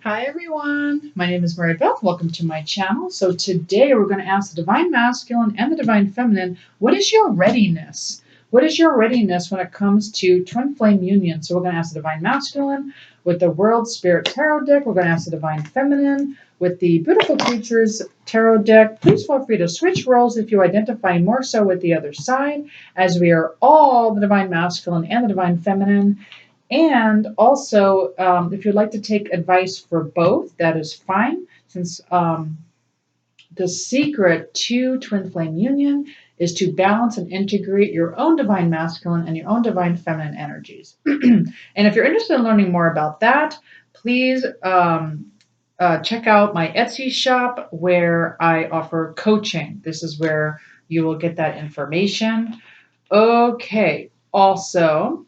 Hi everyone, my name is Mary Beth. Welcome to my channel. So today we're going to ask the Divine Masculine and the Divine Feminine, what is your readiness? What is your readiness when it comes to twin flame union? So we're going to ask the Divine Masculine with the World Spirit Tarot deck. We're going to ask the Divine Feminine with the Beautiful Creatures Tarot deck. Please feel free to switch roles if you identify more so with the other side, as we are all the Divine Masculine and the Divine Feminine. And also, if you'd like to take advice for both, that is fine, since the secret to twin flame union is to balance and integrate your own divine masculine and your own divine feminine energies. And if you're interested in learning more about that, please check out my Etsy shop where I offer coaching. This is where you will get that information. Okay, also,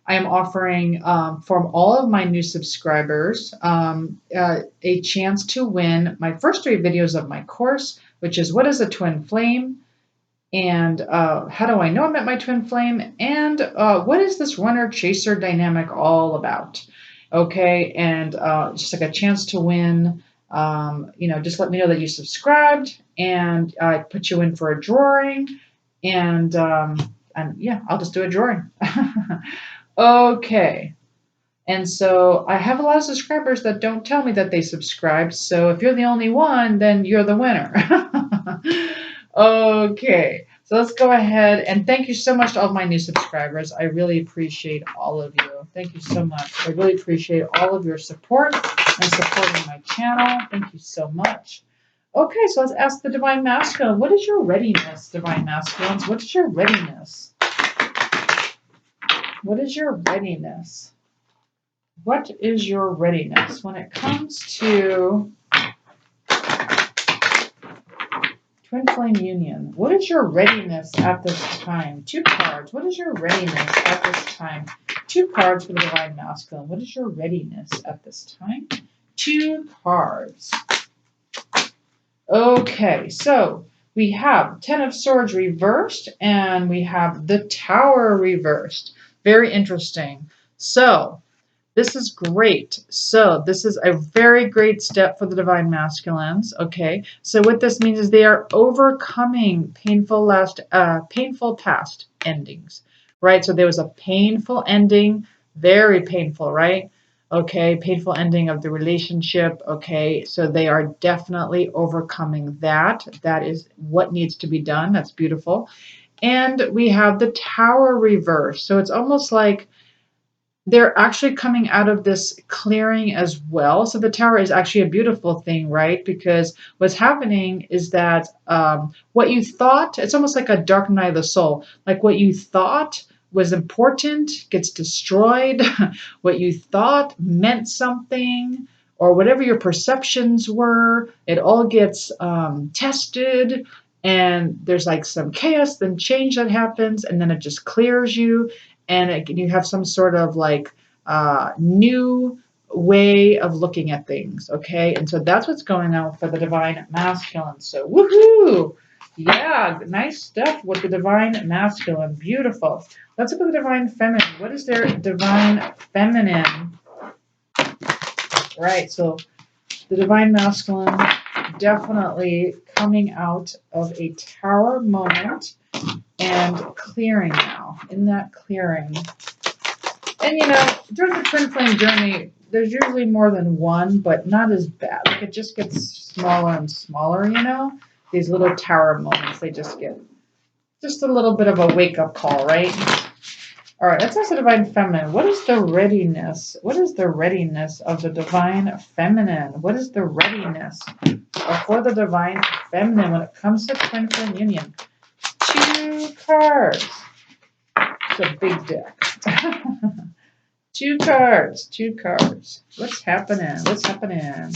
I am offering from all of my new subscribers a chance to win my first 3 videos of my course, which is what is a twin flame, and how do I know I met my twin flame, and what is this runner chaser dynamic all about? Okay, and just like a chance to win. Just let me know that you subscribed, and I put you in for a drawing, and yeah, I'll just do a drawing. Okay. And so I have a lot of subscribers that don't tell me that they subscribed. So if you're the only one, then you're the winner. Okay. So let's go ahead and thank you so much to all of my new subscribers. I really appreciate all of you. Thank you so much. I really appreciate all of your support and supporting my channel. Thank you so much. Okay, so let's ask the Divine Masculine. What is your readiness, Divine Masculines? What is your readiness? What is your readiness? What is your readiness when it comes to twin flame union? What is your readiness at this time? 2 cards. What is your readiness at this time? 2 cards for the Divine Masculine. What is your readiness at this time? 2 cards. Okay, so we have 10 of Swords reversed and we have the Tower reversed. Very interesting. So this is great. So this is a very great step for the Divine Masculines. Okay. So what this means is they are overcoming painful past endings, right? So there was a painful ending, very painful, right? Okay. Painful ending of the relationship. Okay. So they are definitely overcoming that. That is what needs to be done. That's beautiful. And we have the Tower reverse. So it's almost like they're actually coming out of this clearing as well. So the Tower is actually a beautiful thing, right? Because what's happening is that what you thought, it's almost like a dark night of the soul. Like what you thought was important gets destroyed. What you thought meant something, or whatever your perceptions were, it all gets tested. And there's like some chaos, then change that happens, and then it just clears you, and you have some sort of like new way of looking at things. Okay, and so that's what's going on for the Divine Masculine. So woohoo! Yeah, nice stuff with the Divine Masculine. Beautiful. Let's look at the Divine Feminine. What is their Divine Feminine? Right, so the Divine Masculine definitely coming out of a Tower moment and clearing now. In that clearing. And during the twin flame journey, there's usually more than one, but not as bad. Like it just gets smaller and smaller, These little Tower moments, they just get just a little bit of a wake-up call, right? All right, let's ask the Divine Feminine. What is the readiness? What is the readiness of the Divine Feminine? What is the readiness for the Divine Feminine when it comes to twin flame union? 2 cards. It's a big deck. 2 cards. 2 cards. What's happening? What's happening?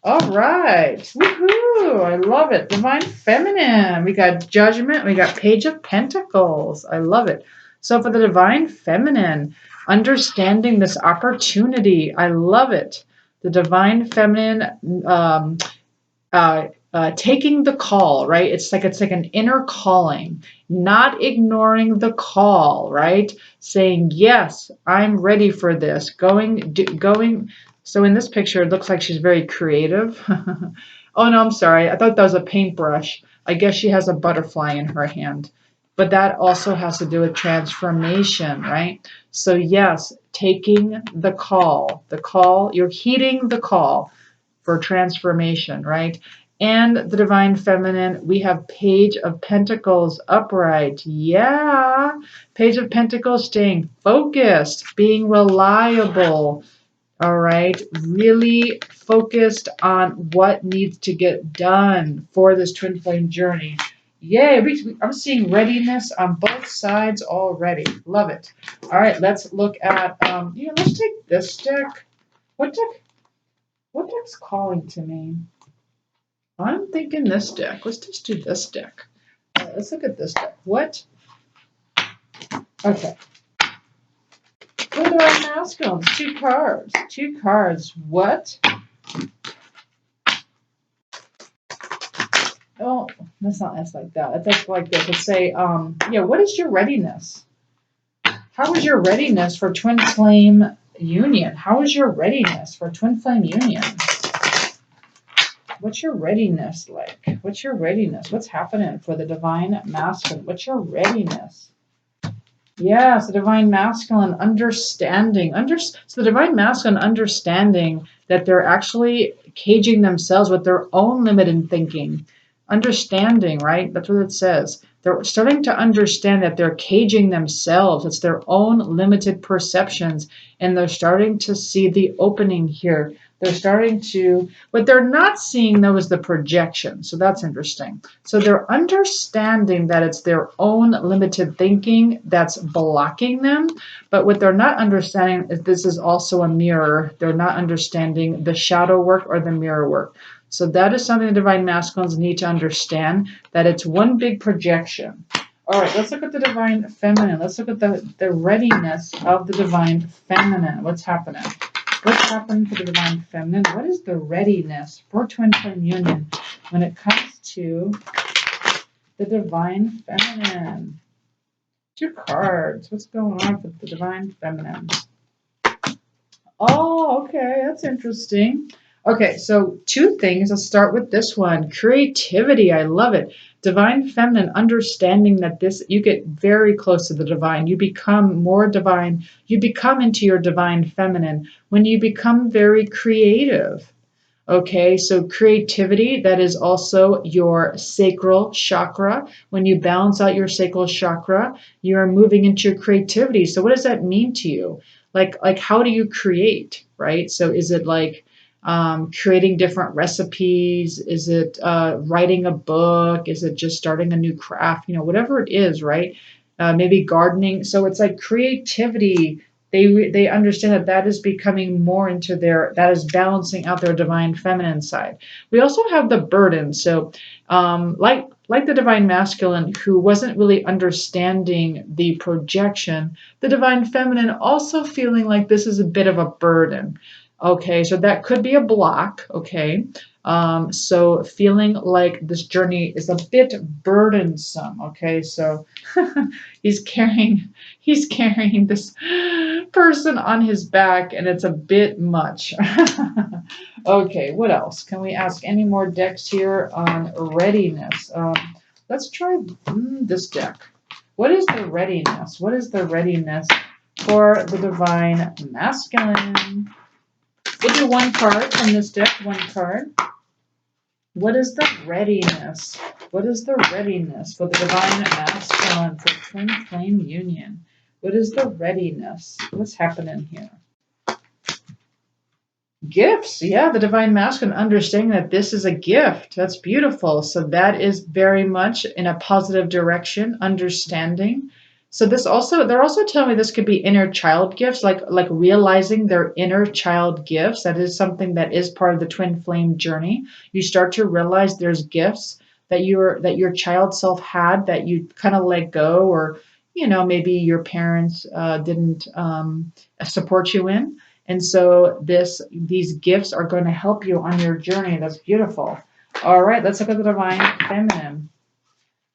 All right. Woohoo! I love it. Divine Feminine. We got Judgment. We got Page of Pentacles. I love it. So for the Divine Feminine, understanding this opportunity. I love it. The Divine Feminine taking the call, right? It's like an inner calling, not ignoring the call, right? Saying, yes, I'm ready for this. Going So in this picture, it looks like she's very creative. Oh no, I'm sorry. I thought that was a paintbrush. I guess she has a butterfly in her hand. But that also has to do with transformation, right? So yes, taking the call, you're heeding the call for transformation, right? And the divine feminine, we have Page of Pentacles upright. Yeah. Page of Pentacles staying focused, being reliable. All right. Really focused on what needs to get done for this twin flame journey. Yay. I'm seeing readiness on both sides already. Love it. All right. Let's look at, let's take this deck. What deck? What deck's calling to me? I'm thinking this deck. Let's just do this deck. All right, let's look at this deck. What? Okay. What are our masculines? Two cards. Two cards. What? Oh, that's not S like that. That's like this. Let's say, what is your readiness? How is your readiness for twin flame union? How is your readiness for twin flame union? What's your readiness like? What's your readiness? What's happening for the divine masculine? What's your readiness? Yes, the divine masculine understanding. So the divine masculine understanding that they're actually caging themselves with their own limited thinking. Understanding, right? That's what it says. They're starting to understand that they're caging themselves. It's their own limited perceptions. And they're starting to see the opening here. They're starting to, what they're not seeing though is the projection. So that's interesting. So they're understanding that it's their own limited thinking that's blocking them. But what they're not understanding is this is also a mirror. They're not understanding the shadow work or the mirror work. So that is something the divine masculines need to understand, that it's one big projection. All right, let's look at the divine feminine. Let's look at the readiness of the divine feminine. What's happening? What's happening for the divine feminine? What is the readiness for twin flame union when it comes to the divine feminine? Two cards. What's going on with the divine feminine? Oh, okay. That's interesting. Okay, so two things. Let's start with this one. Creativity. I love it. Divine feminine, understanding that you get very close to the divine. You become more divine. You become into your divine feminine when you become very creative. Okay, so creativity, that is also your sacral chakra. When you balance out your sacral chakra, you're moving into your creativity. So what does that mean to you? Like how do you create, right? So is it like creating different recipes? Is it writing a book? Is it just starting a new craft? Whatever it is, right? Maybe gardening. So it's like creativity. They understand that is becoming more into that is balancing out their divine feminine side. We also have the burden. So like the divine masculine who wasn't really understanding the projection, the divine feminine also feeling like this is a bit of a burden. Okay, so that could be a block. Okay, so feeling like this journey is a bit burdensome. Okay, so he's carrying this person on his back and it's a bit much. Okay, what else? Can we ask any more decks here on readiness? Let's try this deck. What is the readiness? What is the readiness for the divine masculine? We'll do one card from this deck, one card. What is the readiness? What is the readiness for the divine masculine for twin flame union? What is the readiness? What's happening here? Gifts. Yeah, the divine masculine understanding that this is a gift. That's beautiful. So that is very much in a positive direction, understanding. So they're also telling me this could be inner child gifts, like realizing their inner child gifts. That is something that is part of the twin flame journey. You start to realize there's gifts that your child self had that you kind of let go, or maybe your parents didn't support you in. And so these gifts are going to help you on your journey. That's beautiful. All right, let's look at the divine feminine.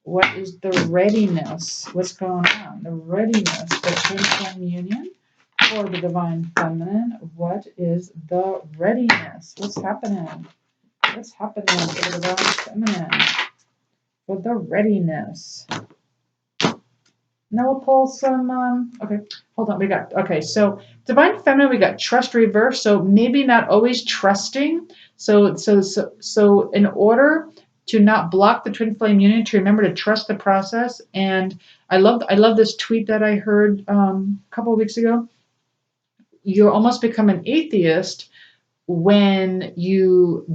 What is the readiness? What's going on? The readiness for twin flame union for the divine feminine. What what is the readiness? What's happening? What's happening for the divine feminine? For the readiness. Now we'll pull some, okay, hold on, okay, so divine feminine, we got trust reverse, so maybe not always trusting. So in order to not block the twin flame union, to remember to trust the process. And I love this tweet that I heard a couple of weeks ago. You almost become an atheist when you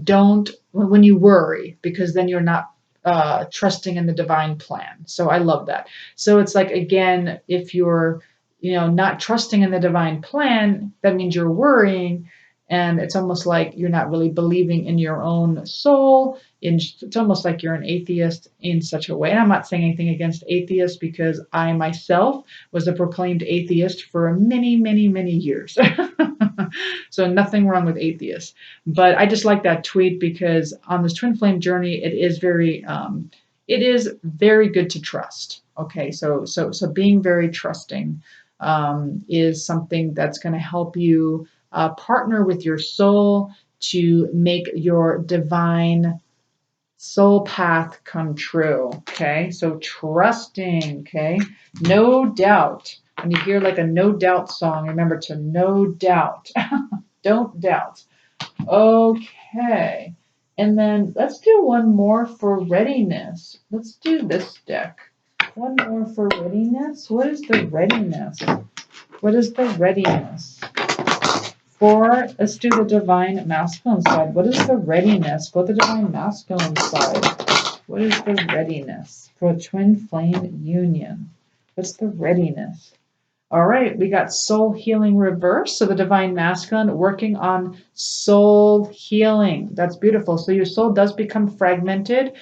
worry, because then you're not trusting in the divine plan. So I love that. So it's like, again, if you're, not trusting in the divine plan, that means you're worrying. And it's almost like you're not really believing in your own soul. It's almost like you're an atheist in such a way. And I'm not saying anything against atheists, because I myself was a proclaimed atheist for many, many, many years. So nothing wrong with atheists. But I just like that tweet, because on this twin flame journey, it is very good to trust. Okay, so being very trusting is something that's going to help you partner with your soul to make your divine soul path come true. Okay, so trusting. Okay, no doubt. When you hear like a no doubt song, remember to no doubt. Don't doubt. Okay, and then let's do one more for readiness. Let's do this deck. One more for readiness. What is the readiness? What is the readiness? Let's do the divine masculine side. What is the readiness for the divine masculine side? What is the readiness for a twin flame union? What's the readiness? All right, we got soul healing reverse. So the divine masculine working on soul healing. That's beautiful. So your soul does become fragmented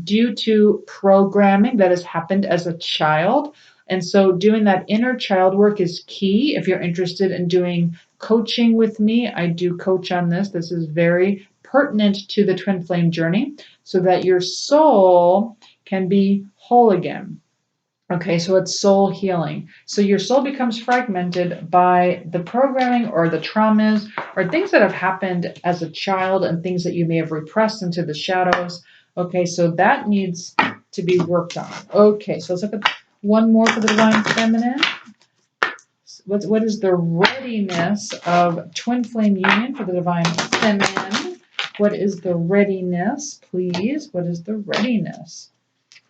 due to programming that has happened as a child. And so doing that inner child work is key. If you're interested in doing coaching with me, I do coach on this. This is very pertinent to the twin flame journey, so that your soul can be whole again. Okay, so it's soul healing. So your soul becomes fragmented by the programming or the traumas or things that have happened as a child and things that you may have repressed into the shadows. Okay, so that needs to be worked on. Okay, so let's look at one more for the divine feminine. What is the readiness of twin flame union for the divine feminine? What is the readiness, please? What is the readiness?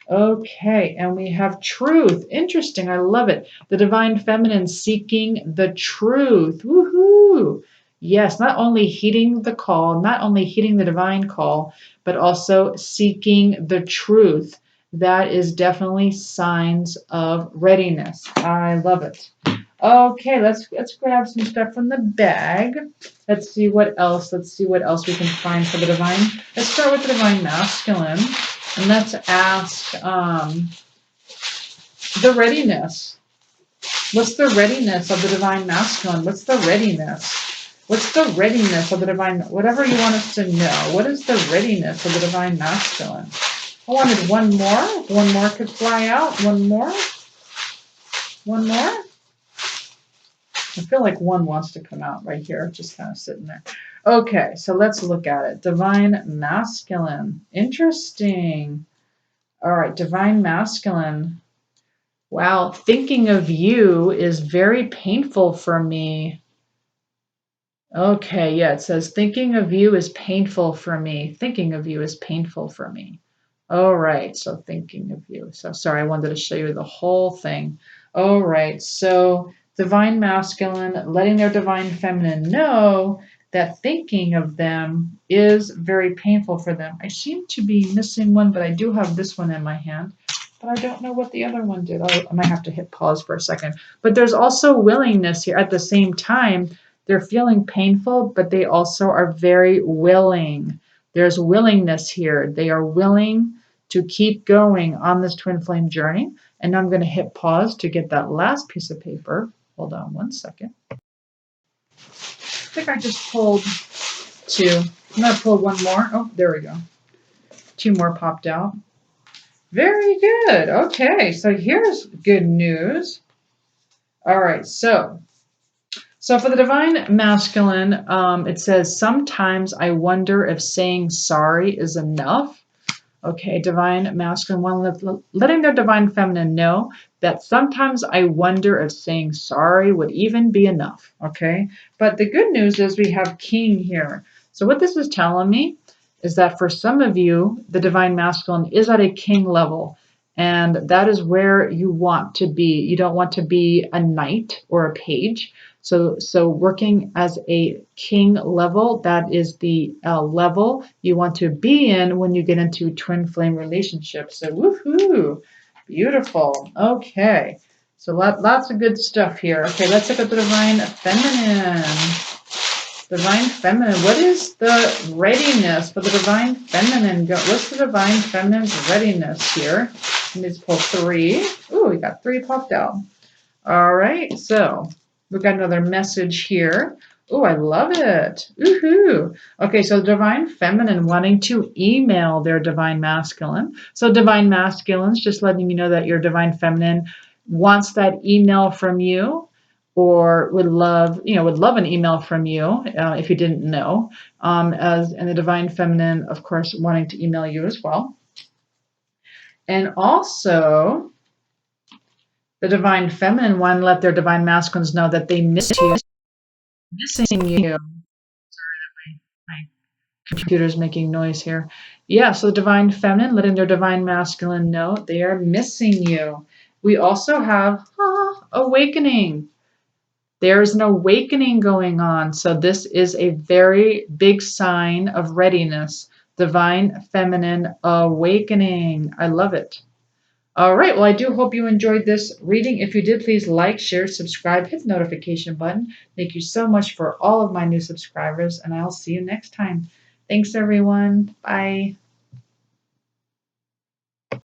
Okay, and we have truth. Interesting, I love it. The divine feminine seeking the truth. Woohoo! Yes, not only heeding the call, not only heeding the divine call, but also seeking the truth. That is definitely signs of readiness. I love it. Okay, let's grab some stuff from the bag. Let's see what else. Let's see what else we can find for the divine. Let's start with the divine masculine. And let's ask the readiness. What's the readiness of the divine masculine? What's the readiness? What's the readiness of the divine? Whatever you want us to know. What is the readiness of the divine masculine? I wanted one more. If one more could fly out. One more. One more. I feel like one wants to come out right here, just kind of sitting there. Okay, so let's look at it. Divine masculine. Interesting. All right, divine masculine. Wow, thinking of you is very painful for me. Okay, yeah, it says thinking of you is painful for me. Thinking of you is painful for me. All right, so thinking of you. So sorry, I wanted to show you the whole thing. All right, so divine masculine, letting their divine feminine know that thinking of them is very painful for them. I seem to be missing one, but I do have this one in my hand. But I don't know what the other one did. I might have to hit pause for a second. But there's also willingness here. At the same time, they're feeling painful, but they also are very willing. There's willingness here. They are willing to keep going on this twin flame journey. And I'm going to hit pause to get that last piece of paper. Hold on one second. I think I just pulled two. I'm going to pull one more. Oh, there we go. Two more popped out. Very good. Okay, so here's good news. All right, so So for the divine masculine, it says, sometimes I wonder if saying sorry is enough. Okay, divine masculine one, letting their divine feminine know that sometimes I wonder if saying sorry would even be enough. Okay, but the good news is we have king here. So what this is telling me is that for some of you, the divine masculine is at a king level. And that is where you want to be. You don't want to be a knight or a page. So working as a king level, that is the level you want to be in when you get into twin flame relationships. So woohoo, beautiful. Okay, so lots of good stuff here. Okay, let's look at the divine feminine. Divine feminine. What is the readiness for the divine feminine? What's the divine feminine's readiness here? Let me just pull 3. Ooh, we got 3 popped out. All right, so we've got another message here. Oh, I love it. Woohoo. Okay, so divine feminine wanting to email their divine masculine. So divine masculine's just letting you know that your divine feminine wants that email from you, or would love an email from you if you didn't know. And the divine feminine, of course, wanting to email you as well. And also, the divine feminine one let their divine masculines know that they miss you, missing you. Sorry, my computer's making noise here. Yeah, so the divine feminine letting their divine masculine know they are missing you. We also have awakening. There's an awakening going on. So this is a very big sign of readiness. Divine feminine awakening. I love it. All right. Well, I do hope you enjoyed this reading. If you did, please like, share, subscribe, hit the notification button. Thank you so much for all of my new subscribers, and I'll see you next time. Thanks, everyone. Bye.